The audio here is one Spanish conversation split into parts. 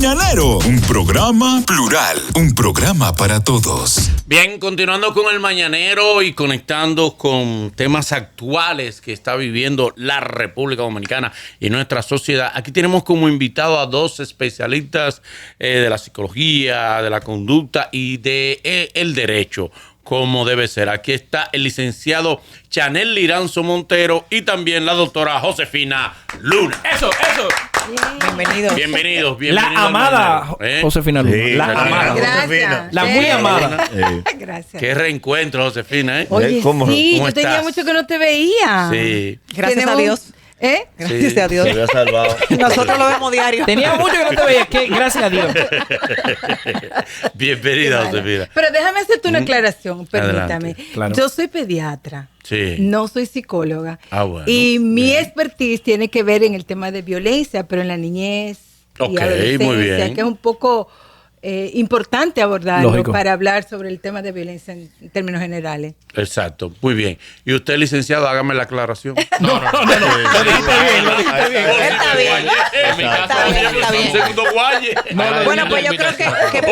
Mañanero, un programa plural, un programa para todos. Bien, continuando con el Mañanero y conectando con temas actuales que está viviendo la República Dominicana y nuestra sociedad. Aquí tenemos como invitado a dos especialistas de la psicología, de la conducta y de el derecho, como debe ser. Aquí está el licenciado Chanel Liranzo Montero y también la doctora Josefina Luna. Eso. Bienvenidos. La amada Josefina Luna. Sí, la amada. Gracias. La muy amada. Gracias. Qué reencuentro, Josefina, ¿eh? Oye, ¿Cómo yo estás? tenía mucho que no te veía. Sí. Gracias a Dios. Gracias a Dios. Se había salvado. Nosotros lo vemos diario. Tenía mucho que no te veía. Gracias a Dios. Bienvenida, Josefina. Pero déjame hacerte una aclaración, permítame. Adelante. Claro. Yo soy pediatra. Sí. No soy psicóloga. Bueno. Y mi Bien. expertise tiene que ver en el tema de violencia, pero en la niñez Ok, y adolescencia, muy bien. que es un poco importante abordarlo Lógico. para hablar sobre el tema de violencia en términos generales. Exacto, muy bien. Y usted, licenciado, hágame la aclaración. No. Lo dijiste bien. Está bien. En mi caso, Está bien, yo está soy un bien. segundo guaye. Bueno, pues yo creo que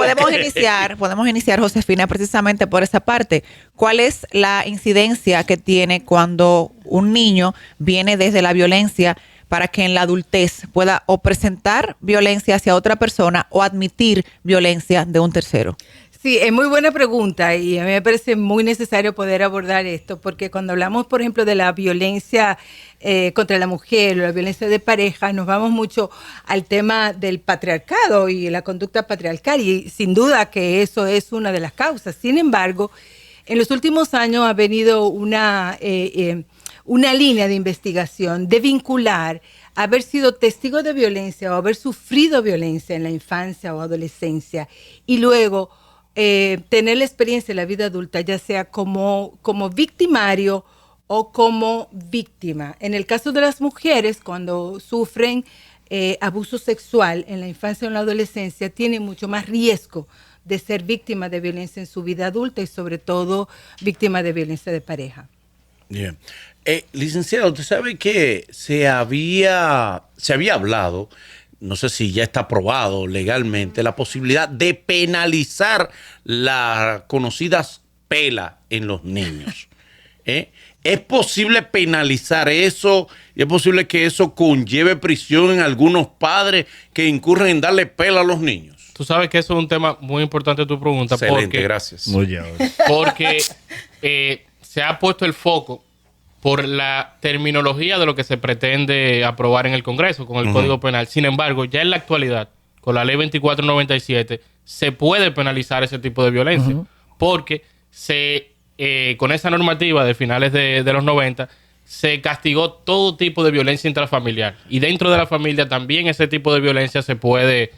podemos iniciar, Josefina, precisamente por esa parte. ¿Cuál es la incidencia que tiene cuando un niño viene desde la violencia para que en la adultez pueda o presentar violencia hacia otra persona o admitir violencia de un tercero? Sí, es muy buena pregunta y a mí me parece muy necesario poder abordar esto porque cuando hablamos, por ejemplo, de la violencia contra la mujer o la violencia de pareja, nos vamos mucho al tema del patriarcado y la conducta patriarcal y sin duda que eso es una de las causas. Sin embargo, en los últimos años ha venido una línea de investigación de vincular haber sido testigo de violencia o haber sufrido violencia en la infancia o adolescencia y luego tener la experiencia en la vida adulta, ya sea como victimario o como víctima. En el caso de las mujeres, cuando sufren abuso sexual en la infancia o en la adolescencia, tienen mucho más riesgo de ser víctima de violencia en su vida adulta y sobre todo víctima de violencia de pareja. Bien. Licenciado, usted sabe que se había hablado, no sé si ya está aprobado legalmente, la posibilidad de penalizar las conocidas pelas en los niños. ¿Es posible penalizar eso? ¿Y es posible que eso conlleve prisión en algunos padres que incurren en darle pela a los niños? Tú sabes que eso es un tema muy importante tu pregunta. Excelente, gracias. Muy bien. Porque se ha puesto el foco por la terminología de lo que se pretende aprobar en el Congreso con el Código Penal. Sin embargo, ya en la actualidad, con la Ley 2497, se puede penalizar ese tipo de violencia. Porque con esa normativa de finales de los 90, se castigó todo tipo de violencia intrafamiliar. Y dentro de la familia también ese tipo de violencia se puede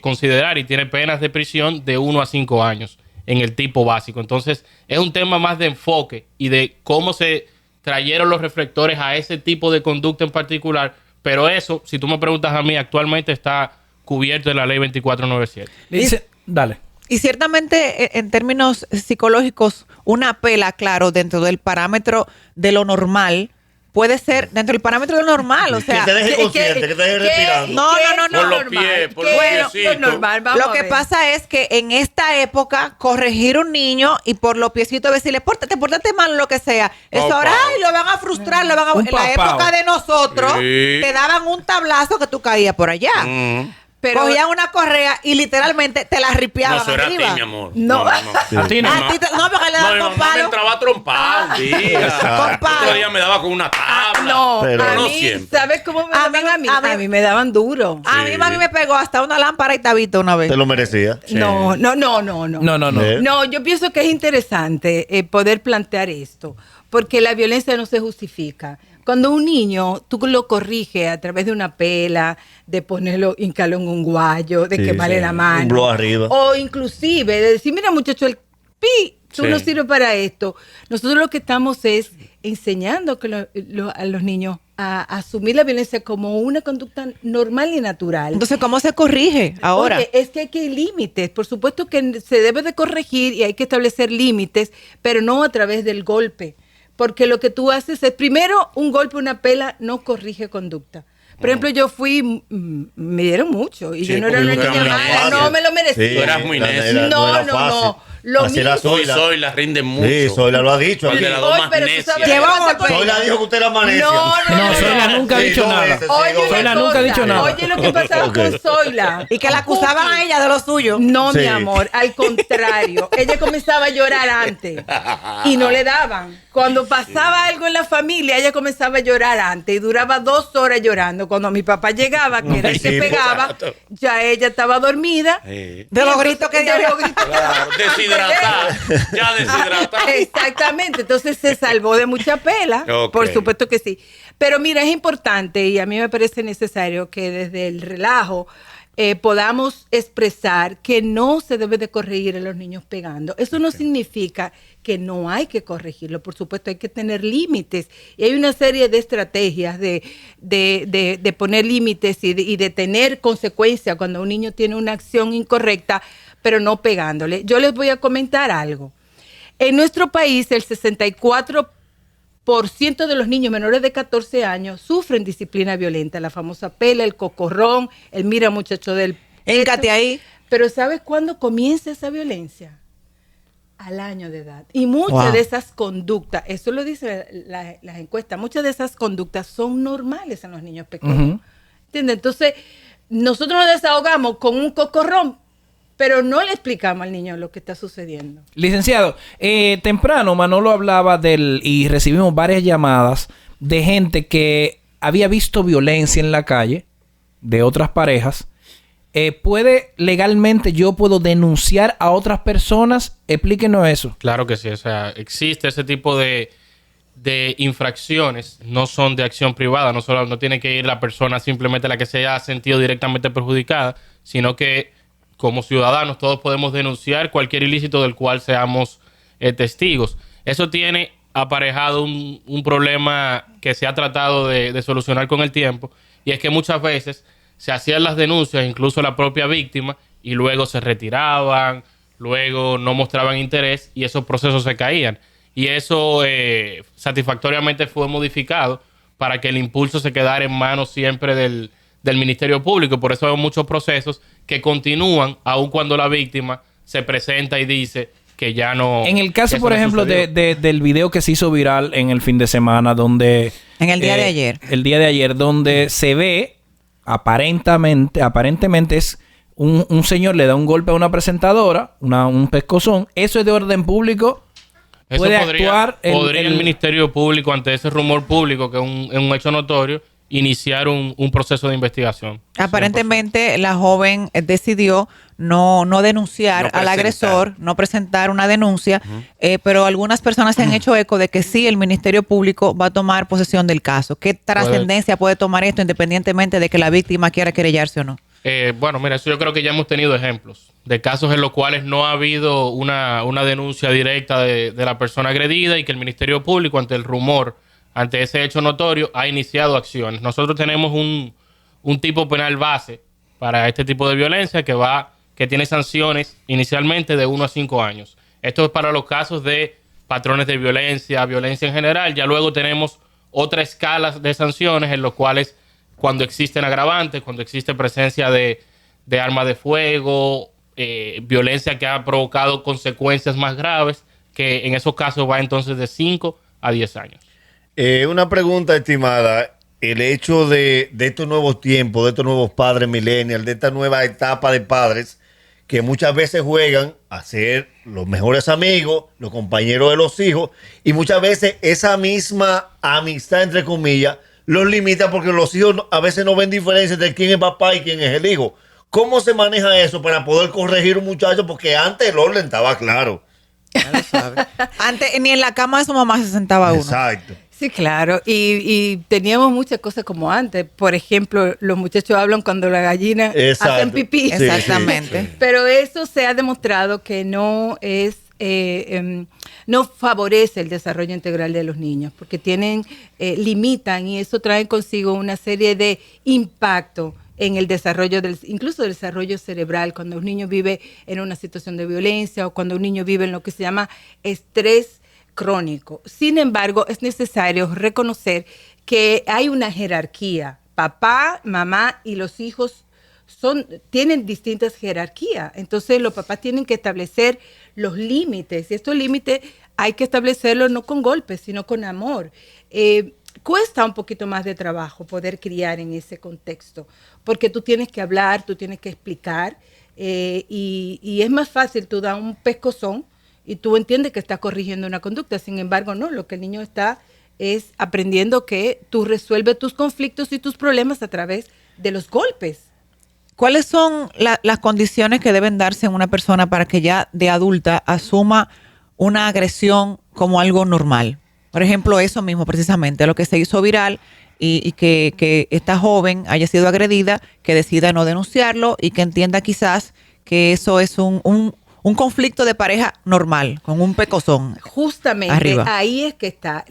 considerar y tiene penas de prisión de 1 a 5 años en el tipo básico. Entonces, es un tema más de enfoque y de cómo se trajeron los reflectores a ese tipo de conducta en particular, pero eso, si tú me preguntas a mí, actualmente está cubierto en la Ley 2497. Dale. Y ciertamente, en términos psicológicos, una pela, claro, dentro del parámetro de lo normal, puede ser dentro del parámetro de lo normal, o sea... Que te deje consciente, que te deje respirando. No. Por los pies, por los piecitos. Lo que pasa es que en esta época, corregir un niño y por los piecitos decirle, pórtate mal, lo que sea. Eso ahora, ay, lo van a frustrar, lo van a... Un En la papao. época de nosotros, Sí. te daban un tablazo que tú caías por allá. Pero- Cogían una correa y literalmente te la No, ripiaban eso era a arriba. ti, mi amor. No. A ti no. A ti no, porque le No, daban mi con mamá me palo. entraba a trompar un día. Con palo. Otro día me daba con una tabla. No, Pero a no mí, siempre. ¿sabes cómo me A daban mí- a mí? a mí- A mí me daban duro. A mí mami me pegó hasta una lámpara y tabito una vez. Te lo merecía. No. No. ¿Eh? No, yo pienso que es interesante poder plantear esto, porque la violencia no se justifica. Cuando un niño, tú lo corriges a través de una pela, de ponerlo, hincarlo en un guayo, de Sí, quemarle sí. la mano. Un blow arriba. O inclusive de decir, mira muchacho, el pi, tú Sí. no sirves para esto. Nosotros lo que estamos es enseñando que a los niños a asumir la violencia como una conducta normal y natural. Entonces, ¿cómo se corrige ahora? Oye, es que hay límites. Por supuesto que se debe de corregir y hay que establecer límites, pero no a través del golpe. Porque lo que tú haces es, primero, un golpe, una pela no corrige conducta. Por ejemplo, yo fui, me dieron mucho y Sí, yo no era porque una tú niña eras muy mala, fácil. no me lo merecía. Sí, Tú eras muy necia. No. Lo Así era mismo. Zoila. Soy la rinde mucho. Sí, Zoila lo ha dicho. ¿Cuál de las dos Oye, más pero tú necia? sabes qué pasa con Zoila ella. dijo que usted era más necia. No, Zoila nunca ha Sí, dicho dos nada. veces, sí, Oye, dos una Zoila veces. nunca ha dicho nada. Oye, lo que pasaba Ok. con Zoila. Y que la acusaban a ella de lo suyo. No, Sí. mi amor, al contrario. Ella comenzaba a llorar antes y no le daban. Cuando pasaba algo en la familia, ella comenzaba a llorar antes y duraba 2 horas llorando. Cuando mi papá llegaba, que era el que Sí, pegaba, exacto. ya ella estaba dormida. Sí. De los gritos que dio. De los gritos. Claro, deshidratada. Ya deshidratada. Exactamente, entonces se salvó de mucha pela, Ok. por supuesto que sí. Pero mira, es importante y a mí me parece necesario que desde el relajo podamos expresar que no se debe de corregir a los niños pegando. Eso no significa que no hay que corregirlo, por supuesto hay que tener límites y hay una serie de estrategias de poner límites y de tener consecuencias cuando un niño tiene una acción incorrecta, pero no pegándole. Yo les voy a comentar algo. En nuestro país, el 64% de los niños menores de 14 años sufren disciplina violenta, la famosa pela, el cocorrón, el mira muchacho del Éncate ahí. Pero ¿sabes cuándo comienza esa violencia? Al año de edad. Y muchas Wow. de esas conductas, eso lo dicen las encuestas, muchas de esas conductas son normales en los niños pequeños. ¿Entiendes? Entonces, nosotros nos desahogamos con un cocorrón, pero no le explicamos al niño lo que está sucediendo. Licenciado, temprano Manolo hablaba y recibimos varias llamadas de gente que había visto violencia en la calle de otras parejas. ¿Yo puedo denunciar a otras personas? Explíquenos eso. Claro que sí, o sea, existe ese tipo de infracciones, no son de acción privada, no tiene que ir la persona simplemente la que se haya sentido directamente perjudicada, sino que como ciudadanos todos podemos denunciar cualquier ilícito del cual seamos testigos. Eso tiene aparejado un problema que se ha tratado de solucionar con el tiempo, y es que muchas veces se hacían las denuncias, incluso la propia víctima, y luego se retiraban, luego no mostraban interés y esos procesos se caían. Y eso satisfactoriamente fue modificado para que el impulso se quedara en manos siempre del Ministerio Público. Por eso hay muchos procesos que continúan aun cuando la víctima se presenta y dice que ya no... En el caso, eso por no ejemplo, sucedió. del video que se hizo viral en el fin de semana, donde... En el día de ayer. El día de ayer, donde se ve, aparentemente es un señor le da un golpe a una presentadora, un pescozón. Eso es de orden público. Eso Puede podría actuar el Ministerio Público, ante ese rumor público, que es un hecho notorio, iniciar un proceso de investigación. Aparentemente la joven decidió no denunciar No al presentar. agresor, no presentar una denuncia, pero algunas personas se han hecho eco de que sí, el Ministerio Público va a tomar posesión del caso. ¿Qué trascendencia puede tomar esto independientemente de que la víctima quiera querellarse o no? Bueno, mira, eso yo creo que ya hemos tenido ejemplos de casos en los cuales no ha habido una denuncia directa de la persona agredida y que el Ministerio Público, ante el rumor, ante ese hecho notorio, ha iniciado acciones. Nosotros tenemos un tipo penal base para este tipo de violencia que tiene sanciones inicialmente de 1 a 5 años. Esto es para los casos de patrones de violencia en general. Ya luego tenemos otra escala de sanciones en los cuales, cuando existen agravantes, cuando existe presencia de armas de fuego, violencia que ha provocado consecuencias más graves, que en esos casos va entonces de 5 a 10 años. Una pregunta, estimada. El hecho de estos nuevos tiempos, de estos nuevos padres millennials, de esta nueva etapa de padres que muchas veces juegan a ser los mejores amigos, los compañeros de los hijos, y muchas veces esa misma amistad, entre comillas, los limita porque los hijos a veces no ven diferencia entre quién es papá y quién es el hijo. ¿Cómo se maneja eso para poder corregir un muchacho? Porque antes el orden estaba claro. Ya lo sabe. Antes ni en la cama de su mamá se sentaba uno. Exacto. Sí, claro. Y teníamos muchas cosas como antes. Por ejemplo, los muchachos hablan cuando las gallinas Exacto. hacen pipí. Sí, Exactamente. sí, sí. Pero eso se ha demostrado que no es, no favorece el desarrollo integral de los niños, porque limitan y eso trae consigo una serie de impactos en el desarrollo incluso del desarrollo cerebral, cuando un niño vive en una situación de violencia o cuando un niño vive en lo que se llama estrés crónico. Sin embargo, es necesario reconocer que hay una jerarquía papá, mamá y los hijos tienen distintas jerarquías. Entonces los papás tienen que establecer los límites. Y estos límites hay que establecerlos no con golpes, sino con amor. Cuesta un poquito más de trabajo poder criar en ese contexto, porque tú tienes que hablar, tú tienes que explicar, y es más fácil tú dar un pescozón y tú entiendes que estás corrigiendo una conducta. Sin embargo, no, lo que el niño está es aprendiendo que tú resuelves tus conflictos y tus problemas a través de los golpes. ¿Cuáles son las condiciones que deben darse en una persona para que ya de adulta asuma una agresión como algo normal? Por ejemplo, eso mismo precisamente, lo que se hizo viral y que esta joven haya sido agredida, que decida no denunciarlo y que entienda quizás que eso es un conflicto de pareja normal, con un pecozón. Justamente, arriba. Ahí es que está.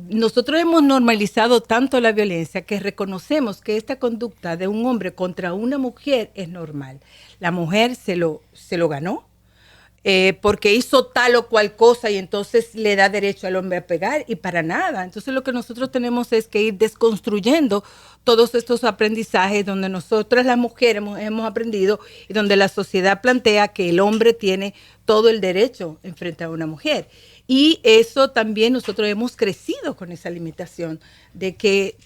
Nosotros hemos normalizado tanto la violencia que reconocemos que esta conducta de un hombre contra una mujer es normal. La mujer se lo ganó porque hizo tal o cual cosa y entonces le da derecho al hombre a pegar, y para nada. Entonces lo que nosotros tenemos es que ir desconstruyendo todos estos aprendizajes donde nosotras las mujeres hemos aprendido y donde la sociedad plantea que el hombre tiene todo el derecho en frente a una mujer. Y eso también nosotros hemos crecido con esa limitación de que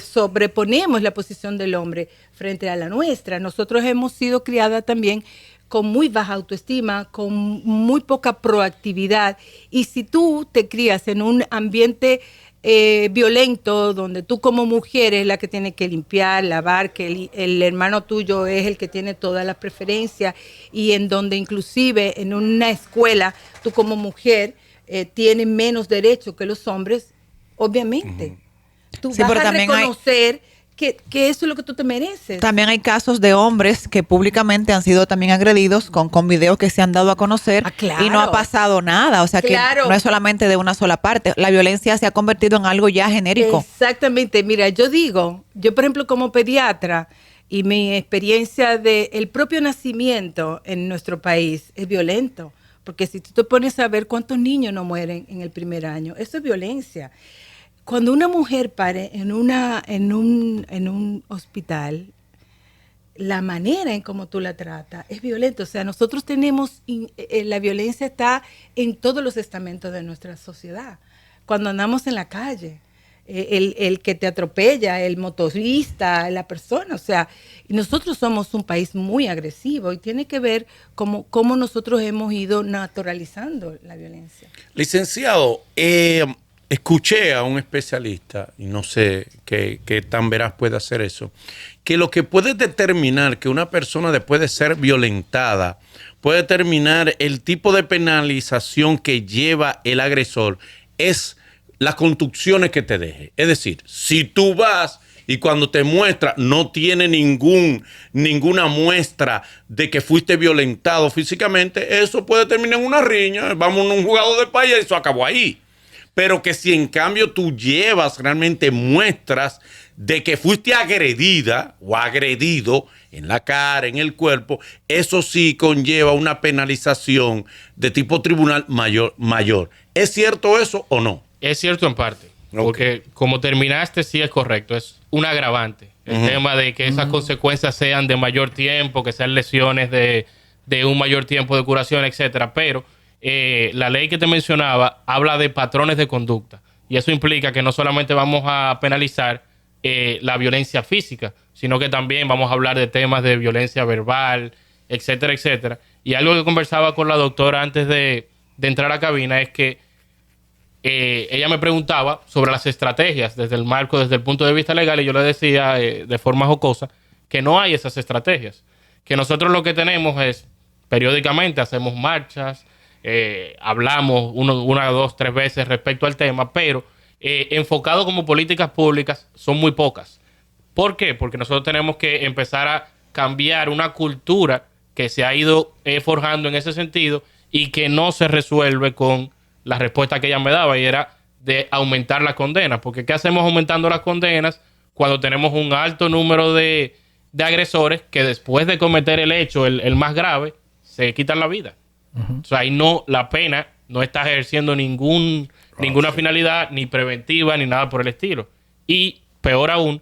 sobreponemos la posición del hombre frente a la nuestra. Nosotros hemos sido criadas también con muy baja autoestima, con muy poca proactividad. Y si tú te crías en un ambiente violento, donde tú como mujer es la que tiene que limpiar, lavar, que el hermano tuyo es el que tiene todas las preferencias, y en donde inclusive en una escuela tú como mujer tienes menos derecho que los hombres, obviamente. Tú Sí, vas pero a también reconocer que eso es lo que tú te mereces. También hay casos de hombres que públicamente han sido también agredidos con videos que se han dado a conocer, claro. y no ha pasado nada. O sea, Claro. que no es solamente de una sola parte. La violencia se ha convertido en algo ya genérico. Exactamente. Mira, yo por ejemplo, como pediatra, y mi experiencia del propio nacimiento en nuestro país es violento. Porque si tú te pones a ver cuántos niños no mueren en el primer año, eso es violencia. Cuando una mujer pare en un hospital, la manera en cómo tú la tratas es violenta. O sea, nosotros tenemos, la violencia está en todos los estamentos de nuestra sociedad. Cuando andamos en la calle, el que te atropella, el motorista, la persona. O sea, nosotros somos un país muy agresivo y tiene que ver cómo nosotros hemos ido naturalizando la violencia. Licenciado, escuché a un especialista, y no sé qué tan veraz puede hacer eso, que lo que puede determinar que una persona después de ser violentada, puede determinar el tipo de penalización que lleva el agresor, es las contusiones que te deje. Es decir, si tú vas y cuando te muestra no tiene ninguna muestra de que fuiste violentado físicamente, eso puede terminar en una riña, vamos a un jugador de país y eso acabó ahí. Pero que si en cambio tú llevas realmente muestras de que fuiste agredida o agredido en la cara, en el cuerpo, eso sí conlleva una penalización de tipo tribunal mayor. ¿Es cierto eso o no? Es cierto en parte, porque como terminaste, sí es correcto, es un agravante. El tema de que esas consecuencias sean de mayor tiempo, que sean lesiones de un mayor tiempo de curación, etcétera, pero la ley que te mencionaba habla de patrones de conducta, y eso implica que no solamente vamos a penalizar la violencia física, sino que también vamos a hablar de temas de violencia verbal, etcétera, etcétera. Y algo que conversaba con la doctora antes de entrar a cabina es que ella me preguntaba sobre las estrategias desde el punto de vista legal, y yo le decía de forma jocosa que no hay esas estrategias, que nosotros lo que tenemos es periódicamente hacemos marchas, hablamos una, dos, tres veces respecto al tema, pero enfocado como políticas públicas son muy pocas. ¿Por qué? Porque nosotros tenemos que empezar a cambiar una cultura que se ha ido forjando en ese sentido y que no se resuelve con la respuesta que ella me daba, y era de aumentar las condenas. Porque ¿qué hacemos aumentando las condenas cuando tenemos un alto número de agresores que después de cometer el hecho, el más grave, se quitan la vida? O sea, ahí la pena no está ejerciendo ninguna finalidad, ni preventiva, ni nada por el estilo. Y peor aún,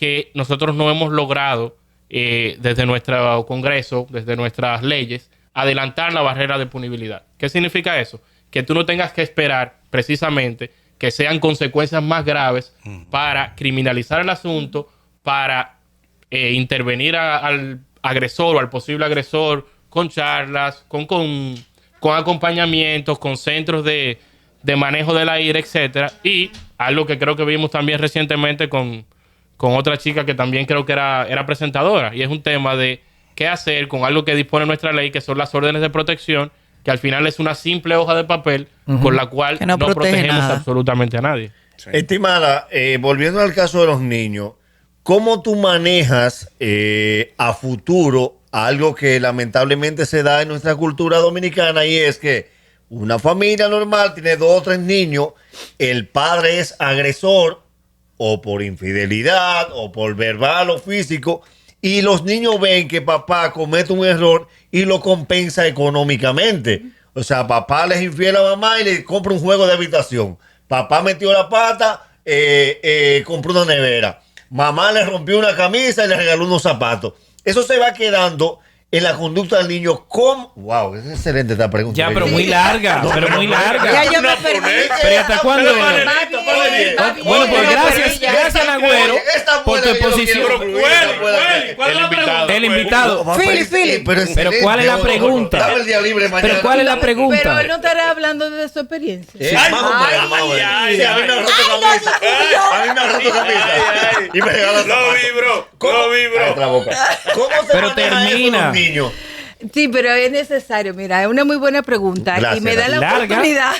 que nosotros no hemos logrado desde nuestro Congreso, desde nuestras leyes, adelantar la barrera de punibilidad. ¿Qué significa eso? Que tú no tengas que esperar precisamente que sean consecuencias más graves para criminalizar el asunto, para intervenir al agresor o al posible agresor con charlas, con acompañamientos, con centros de manejo de la ira, etcétera. Y algo que creo que vimos también recientemente con otra chica que también creo que era presentadora. Y es un tema de qué hacer con algo que dispone nuestra ley, que son las órdenes de protección, que al final es una simple hoja de papel con la cual no protegemos absolutamente a nadie. Sí. Estimada, volviendo al caso de los niños, ¿cómo tú manejas a futuro algo que lamentablemente se da en nuestra cultura dominicana, y es que una familia normal tiene 2 o 3 niños, el padre es agresor o por infidelidad o por verbal o físico, y los niños ven que papá comete un error y lo compensa económicamente? O sea, papá les es infiel a mamá y le compra un juego de habitación. Papá metió la pata, compró una nevera. Mamá le rompió una camisa y le regaló unos zapatos. Eso se va quedando en la conducta del niño. ¿Cómo? Wow, es excelente esta pregunta. Ya, pero muy larga, muy larga. Ya yo me permite. Pero ¿hasta cuándo? Bueno, pues gracias, Nagüero, por tu exposición. El invitado. Philly. Pero ¿cuál es la pregunta? Dame el día libre mañana. Pero ¿cuál es la pregunta? Pero él no estará hablando de su experiencia. Más o menos. Sí, a mí me ha roto camisa. A mí me ha roto camisa. Y me regalan zapatos. Lo vibro. ¿Cómo se Pero maneja eso termina. los niños? Sí, pero es necesario. Mira, es una muy buena pregunta. Gracias, y me da la larga. oportunidad.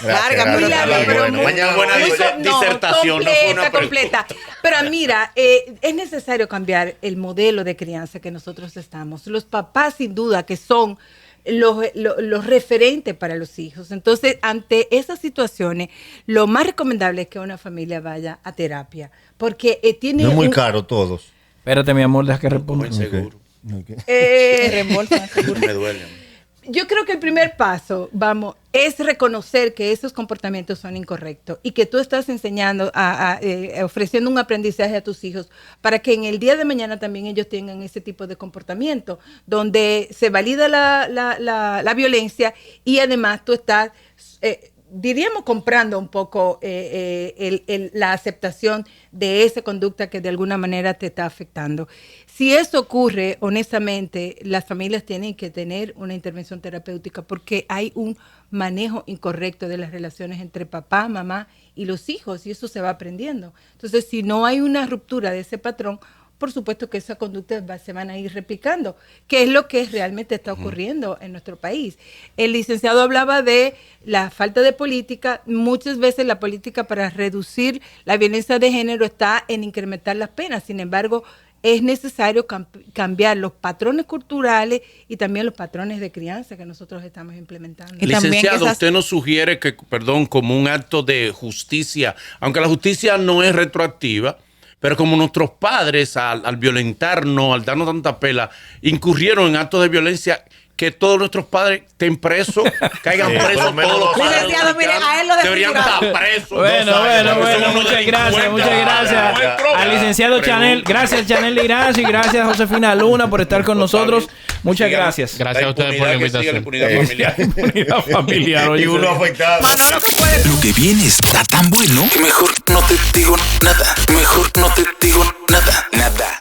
Muy larga, pero bueno. muy- Mañana buena muy disertación, no fue una completa. Pero mira, es necesario cambiar el modelo de crianza que nosotros estamos. Los papás, sin duda, que son los referentes para los hijos. Entonces, ante esas situaciones, lo más recomendable es que una familia vaya a terapia. Porque tiene No es muy caro todos. Espérate, mi amor, deja que responda. Seguro. Me duele. Yo creo que el primer paso, es reconocer que esos comportamientos son incorrectos y que tú estás enseñando, ofreciendo un aprendizaje a tus hijos para que en el día de mañana también ellos tengan ese tipo de comportamiento, donde se valida la violencia y además tú estás, diríamos, comprando un poco la aceptación de esa conducta que de alguna manera te está afectando. Si eso ocurre, honestamente, las familias tienen que tener una intervención terapéutica porque hay un manejo incorrecto de las relaciones entre papá, mamá y los hijos, y eso se va aprendiendo. Entonces, si no hay una ruptura de ese patrón, por supuesto que esas conductas se van a ir replicando, que es lo que realmente está ocurriendo en nuestro país. El licenciado hablaba de la falta de política. Muchas veces la política para reducir la violencia de género está en incrementar las penas. Sin embargo, es necesario cambiar los patrones culturales y también los patrones de crianza que nosotros estamos implementando. Y también Licenciado, esas- usted nos sugiere que, como un acto de justicia, aunque la justicia no es retroactiva, pero como nuestros padres al violentarnos, al darnos tanta pela, incurrieron en actos de violencia, que todos nuestros padres estén presos, caigan presos por lo menos todos los padres. Licenciado, mire, a él lo deberían desfiguraron. estar presos. Bueno, muchas gracias. Al licenciado Chanel, gracias Chanel Liraz y gracias Josefina Luna por estar con nosotros. Muchas gracias. Gracias a ustedes por la invitación. Impunidad familiar. Unidad familiar, oye. Y uno afectado. Lo que viene está tan bueno que mejor no te digo nada. Mejor no te digo nada. Nada.